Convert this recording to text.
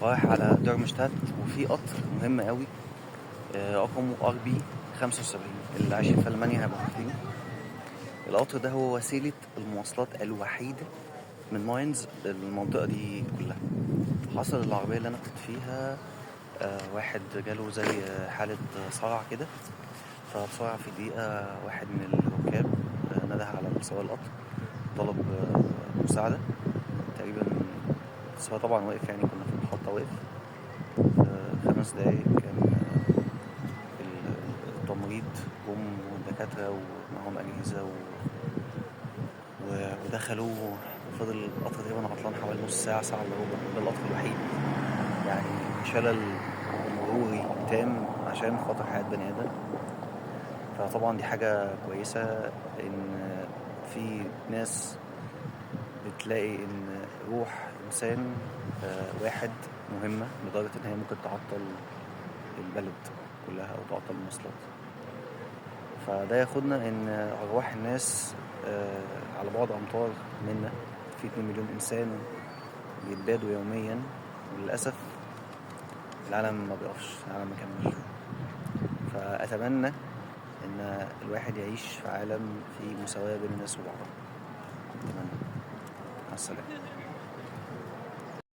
رايح على دارمشتات، وفي قطر مهم قوي رقمه RB 75. اللي عايشين في ألمانيا هيبقوا عارفينه. القطر ده هو وسيلة المواصلات الوحيدة من ماينز للمنطقة دي كلها. حصل العربية اللي أنا كنت فيها واحد جاله زي حالة صرع كده، فبسرعة في دقيقة واحد من الركاب نده على سواق القطر، طلب مساعدة تقريبا. بس هو طبعا واقف، يعني كنا في المحطة واقف. 5 دقايق كان التمريض جم والدكاترة ومعهم أجهزة ودخلوه، وفضل القطر تقريبا عطلان حوالي نص ساعة، ساعة إلا ربع. ده القطر الوحيد يعني شلل مروري تام عشان خاطر حياة بني آدم. فطبعا دي حاجة كويسة إن في ناس بتلاقي إن روح إنسان واحد مهمة لدرجة إن هي ممكن تعطل البلد كلها أو تعطل المواصلات. فده ياخدنا إن أرواح الناس على بعد أمتار منا، في 2 مليون إنسان بيتبادوا يوميا، وللأسف العالم ما بيقفش، العالم ما كملش. فأتمنى إن الواحد يعيش في عالم فيه مساواة بين الناس وبعضها. أتمنى. مع السلامة.